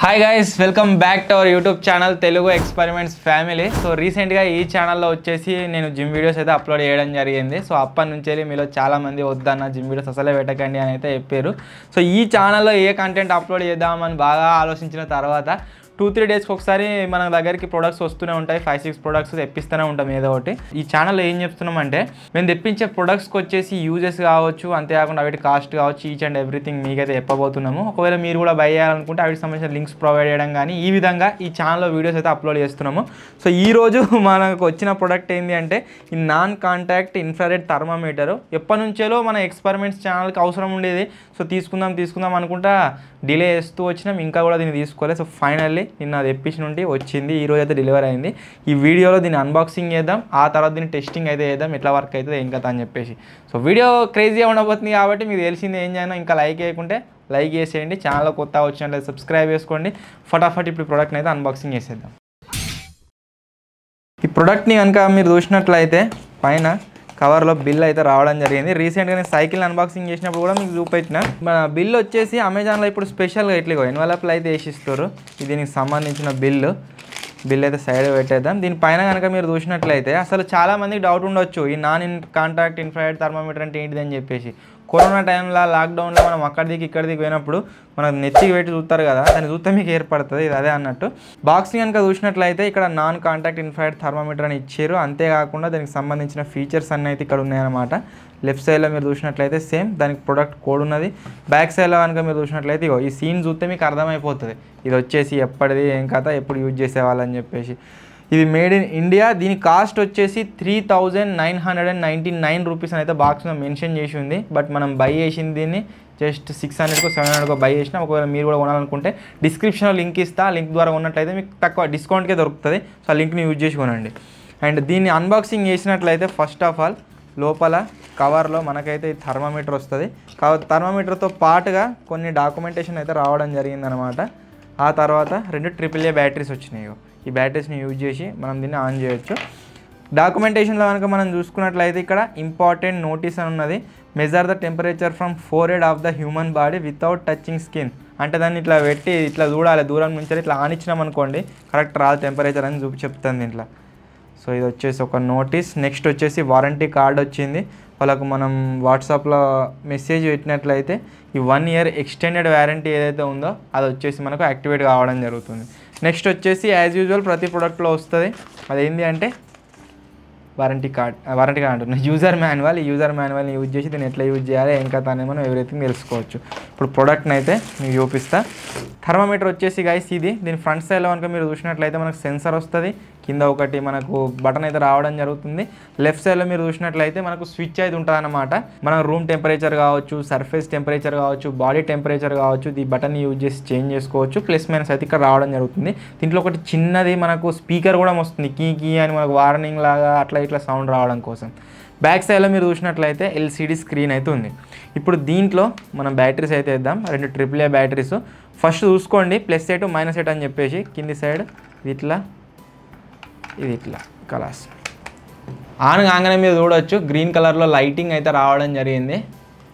Hi guys, welcome back to our YouTube channel Telugu experiments family. So రీసెంట్గా ఈ ఛానల్లో వచ్చేసి నేను జిమ్ వీడియోస్ అయితే అప్లోడ్ చేయడం జరిగింది. సో అప్పటి నుంచి మీలో చాలామంది వద్దన్న జిమ్ వీడియోస్ అసలే పెట్టకండి అని అయితే చెప్పారు. సో ఈ ఛానల్లో ఏ కంటెంట్ అప్లోడ్ చేద్దామని బాగా ఆలోచించిన తర్వాత 2-3 డేస్కి ఒకసారి మన దగ్గరికి ప్రొడక్ట్స్ వస్తూనే ఉంటాయి. 5-6 ప్రొడక్ట్స్ తెప్పిస్తూనే ఉంటాం ఏదో ఒకటి. ఈ ఛానల్లో ఏం చెప్తున్నామంటే మేము తెప్పించే ప్రొడక్ట్స్కి వచ్చేసి యూజెస్ కావచ్చు, అంతేకాకుండా వీటి కాస్ట్ కావచ్చు, ఈచ్ అండ్ ఎవ్రీథింగ్ మీకైతే చెప్పబోతున్నాము. ఒకవేళ మీరు కూడా బై చేయాలనుకుంటే వీటికి సంబంధించిన లింక్స్ ప్రొవైడ్ చేయడం కానీ ఈ విధంగా ఈ ఛానల్లో వీడియోస్ అయితే అప్లోడ్ చేస్తున్నాము. సో ఈరోజు మనకు వచ్చిన ప్రొడక్ట్ ఏంటి అంటే ఈ నాన్ కాంటాక్ట్ ఇన్ఫ్రారెడ్ థర్మామీటరు. ఎప్పటి నుంచేలో మన ఎక్స్పెరిమెంట్స్ ఛానల్కి అవసరం ఉండేది. సో తీసుకుందాం అనుకుంటా డిలే చేస్తూ వచ్చినాం, ఇంకా కూడా దీన్ని తీసుకోలేదు. సో ఫైనల్లీ నిన్న అది తెప్పించి నుండి వచ్చింది, ఈరోజు అయితే డెలివరీ అయింది. ఈ వీడియోలో దీన్ని అన్బాక్సింగ్ చేద్దాం, ఆ తర్వాత దీన్ని టెస్టింగ్ అయితే చేద్దాం, ఎట్లా వర్క్ అవుతుంది ఏం కదా అని చెప్పేసి. సో వీడియో క్రేజీగా ఉండబోతుంది కాబట్టి మీకు తెలిసింది ఏం చేయను, ఇంకా లైక్ చేయకుంటే లైక్ చేసేయండి, ఛానల్ కొత్త వచ్చినట్లయితే సబ్స్క్రైబ్ చేసుకోండి. ఫటాఫట్ ఇప్పుడు ప్రోడక్ట్ని అయితే అన్బాక్సింగ్ చేసేద్దాం. ఈ ప్రోడక్ట్ని కనుక మీరు చూసినట్లయితే పైన కవర్లో బిల్ అయితే రావడం జరిగింది. రీసెంట్గా నేను సైకిల్ అన్బాక్సింగ్ చేసినప్పుడు కూడా మీకు చూపెట్టిన. మన బిల్ వచ్చేసి అమెజాన్లో ఇప్పుడు స్పెషల్గా ఇట్లా ఎన్వలప్లు అయితే వేసిస్తారు. దీనికి సంబంధించిన బిల్ అయితే సైడ్ పెట్టేద్దాం. దీనిపైన కనుక మీరు చూసినట్లయితే అసలు చాలామందికి డౌట్ ఉండొచ్చు, ఈ నాన్ కాంటాక్ట్ ఇన్ఫ్రారెడ్ థర్మామీటర్ అంటే ఏంటిది అని చెప్పేసి. కరోనా టైంలో లాక్డౌన్లో మనం అక్కడికి ఇక్కడికి పోయినప్పుడు మనం నెత్తికి పెట్టి చూస్తారు కదా, దాన్ని చూస్తే మీకు ఏర్పడుతుంది. ఇది అదే అన్నట్టు. బాక్స్ని కనుక చూసినట్లయితే ఇక్కడ నాన్ కాంటాక్ట్ ఇన్ఫ్రారెడ్ థర్మామీటర్ అని ఇచ్చారు. అంతేకాకుండా దానికి సంబంధించిన ఫీచర్స్ అన్నీ అయితే ఇక్కడ ఉన్నాయన్నమాట. లెఫ్ట్ సైడ్లో మీరు చూసినట్లయితే సేమ్ దానికి ప్రొడక్ట్ కోడ్ ఉన్నది. బ్యాక్ సైడ్లో కనుక మీరు చూసినట్లయితే ఈ సీన్ చూస్తే మీకు అర్థమైపోతుంది ఇది వచ్చేసి ఎప్పటిది ఏం కథ, ఎప్పుడు యూజ్ చేసేవాళ్ళని చెప్పేసి. ఇది మేడ్ ఇన్ ఇండియా. దీని కాస్ట్ వచ్చేసి 3,999 రూపీస్ అని అయితే బాక్స్లో మెన్షన్ చేసి ఉంది. బట్ మనం బై చేసింది దీన్ని జస్ట్ 600కో 700కో బై చేసినా. ఒకవేళ మీరు కూడా కొనాలనుకుంటే డిస్క్రిప్షన్లో లింక్ ఇస్తా, లింక్ ద్వారా ఉన్నట్లయితే మీకు తక్కువ డిస్కౌంట్కే దొరుకుతుంది. సో ఆ లింక్ని యూజ్ చేసి కొనండి. అండ్ దీన్ని అన్బాక్సింగ్ చేసినట్లయితే ఫస్ట్ ఆఫ్ ఆల్ లోపల కవర్లో మనకైతే ఈ థర్మామీటర్ వస్తుంది. థర్మామీటర్తో పాటుగా కొన్ని డాక్యుమెంటేషన్ అయితే రావడం జరిగిందనమాట. ఆ తర్వాత 2 AAA బ్యాటరీస్ వచ్చినాయి. ఈ బ్యాటరీస్ని యూజ్ చేసి మనం దీన్ని ఆన్ చేయొచ్చు. డాక్యుమెంటేషన్లో కనుక మనం చూసుకున్నట్లయితే ఇక్కడ ఇంపార్టెంట్ నోటీస్ అని ఉన్నది. Measure the temperature from forehead of the human body without touching skin. అంటే దాన్ని ఇట్లా పెట్టి ఇట్లా చూడాలి, దూరం నుంచి ఇట్లా ఆనిచ్చినాం అనుకోండి కరెక్ట్ రాదు టెంపరేచర్ అని చెప్తాను దీంట్లో. సో ఇది వచ్చేసి ఒక నోటీస్. నెక్స్ట్ వచ్చేసి వారంటీ కార్డ్ వచ్చింది. వాళ్ళకు మనం వాట్సాప్లో మెసేజ్ పెట్టినట్లయితే ఈ 1 year ఎక్స్టెండెడ్ వారంటీ ఏదైతే ఉందో అది వచ్చేసి మనకు యాక్టివేట్ కావడం జరుగుతుంది. నెక్స్ట్ వచ్చేసి యాజ్ యూజువల్ ప్రతి ప్రోడక్ట్లో వస్తుంది, అదేంటి అంటే వారంటీ కార్డ్ అంటున్నాను, యూజర్ మాన్యువల్. ఈ యూజర్ మాన్యువల్ని యూజ్ చేసి దీన్ని ఎట్లా యూజ్ చేయాలి ఏం కథ అనేది మనం ఎవ్రీథింగ్ తెలుసుకోవచ్చు. ఇప్పుడు ప్రోడక్ట్ని అయితే మీకు చూపిస్తా. థర్మామీటర్ వచ్చేసి గైస్ ఇది. దీని ఫ్రంట్ సైడ్లో కనుక మీరు చూసినట్లయితే మనకు సెన్సర్ వస్తుంది, కింద ఒకటి మనకు బటన్ అయితే రావడం జరుగుతుంది. లెఫ్ట్ సైడ్లో మీరు చూసినట్లయితే మనకు స్విచ్ అయితే ఉంటుంది అన్నమాట. మనం రూమ్ టెంపరేచర్ కావచ్చు, సర్ఫేస్ టెంపరేచర్ కావచ్చు, బాడీ టెంపరేచర్ కావచ్చు, ఈ బటన్ని యూజ్ చేసి చేంజ్ చేసుకోవచ్చు. ప్లస్ మైనస్ అయితే ఇక్కడ రావడం జరుగుతుంది. దీంట్లో ఒకటి చిన్నది మనకు స్పీకర్ కూడా వస్తుంది, కీ కీ అని మనకు వార్నింగ్ లాగా అట్లా ఇట్లా సౌండ్ రావడం కోసం. బ్యాక్ సైడ్లో మీరు చూసినట్లయితే LCD స్క్రీన్ అయితే ఉంది. ఇప్పుడు దీంట్లో మనం బ్యాటరీస్ అయితే వేద్దాం, 2 AAA బ్యాటరీస్. ఫస్ట్ చూసుకోండి +8 -8 అని చెప్పేసి. కింది సైడ్ ఇది ఇట్లా కలర్స్ ఆన్ కాగానే మీరు చూడవచ్చు గ్రీన్ కలర్లో లైటింగ్ అయితే రావడం జరిగింది.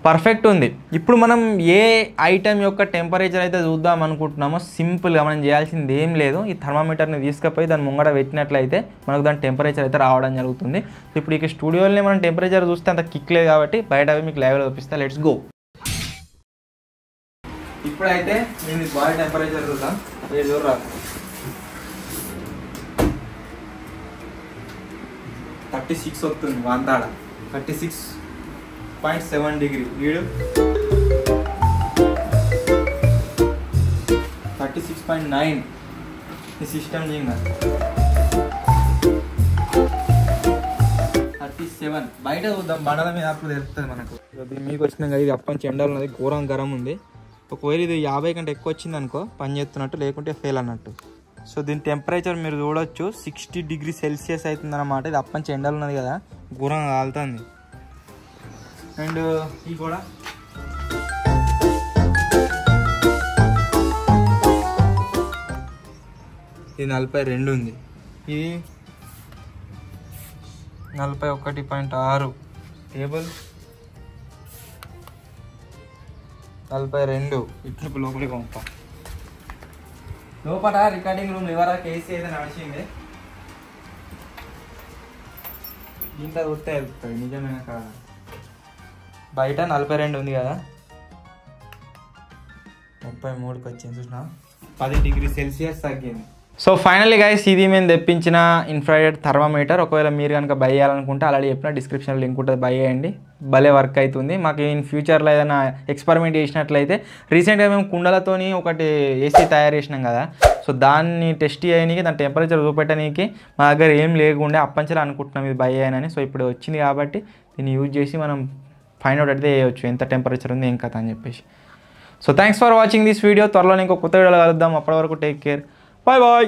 పర్ఫెక్ట్ ఉంది. ఇప్పుడు మనం ఏ ఐటమ్ యొక్క టెంపరేచర్ అయితే చూద్దాం అనుకుంటున్నామో సింపుల్గా మనం చేయాల్సింది ఏం లేదు, ఈ థర్మామీటర్ని తీసుకుపోయి దాని ముంగడ పెట్టినట్లయితే మనకు దాని టెంపరేచర్ అయితే రావడం జరుగుతుంది. ఇప్పుడు ఇక స్టూడియోలోనే మనం టెంపరేచర్ చూస్తే అంత కిక్ లేదు కాబట్టి బయట మీకు లైవ్లో చూపిస్తా. Let's go. ఇప్పుడైతే నేను బాడీ టెంపరేచర్ చూద్దాం. చూడరా 36 వస్తుంది, వాంతాడ 36.7 డిగ్రీ. వీడు 36.9. ఈ సిస్టమ్ జింగ్ 37. బయట చూద్దాం, బండల మీద అప్పుడు తెలుస్తుంది మనకు. మీకు వచ్చిన ఇది అప్పని చెండాలు ఉన్నది, ఘోరం గరం ఉంది. ఒకవేళ ఇది 50 కంటే ఎక్కువ వచ్చింది అనుకో పని చేస్తున్నట్టు, లేకుంటే ఫెయిల్ అన్నట్టు. సో దీని టెంపరేచర్ మీరు చూడొచ్చు 60 degrees Celsius అవుతుంది అన్నమాట. ఇది అప్పని ఎండలు ఉన్నది కదా, ఘోరంగా కాలుతుంది. అండ్ ఇది కూడా ఇది 42 ఉంది, ఇది 41.6 టేబుల్ 42. ఇట్లు లోపలికి పంపా. లోపల రికార్డింగ్ రూమ్ ఎవరికి ఏసీ అయితే నడిచింది దీంట్లో వస్తే వెళ్తుంది నిజమైన కాదు. బయట 42 ఉంది కదా 33కి వచ్చింది చూసినా 10 డిగ్రీ సెల్సియస్ తగ్గింది. సో ఫైనల్లీ గైస్ ఇది మేము తెప్పించిన ఇన్ఫ్రారెడ్ థర్మామీటర్. ఒకవేళ మీరు కనుక బై చేయాలనుకుంటే ఆల్రెడీ చెప్పిన డిస్క్రిప్షన్లో లింక్ ఉంటుంది, బై చేయండి. భలే వర్క్ అవుతుంది. మాకు ఇన్ ఫ్యూచర్లో ఏదైనా ఎక్స్పెరిమెంట్ చేసినట్లయితే రీసెంట్గా మేము కుండలతోని ఒకటి ఏసీ తయారు చేసినాం కదా, సో దాన్ని టెస్ట్ చేయడానికి దాని టెంపరేచర్ చూపెట్టడానికి మా దగ్గర ఏం లేకుండే అప్పంచలా అనుకుంటున్నాం ఇది బై అయ్యానని. సో ఇప్పుడు వచ్చింది కాబట్టి దీన్ని యూజ్ చేసి మనం ఫైండ్ అవుట్ అయితే చేయవచ్చు ఎంత టెంపరేచర్ ఉంది ఏం కథ అని చెప్పేసి. So thanks for watching this video. త్వరలో ఇంకో కొత్త వీడియోలో కలుద్దాం. అప్పటి వరకు టేక్ కేర్, బాయ్ బాయ్.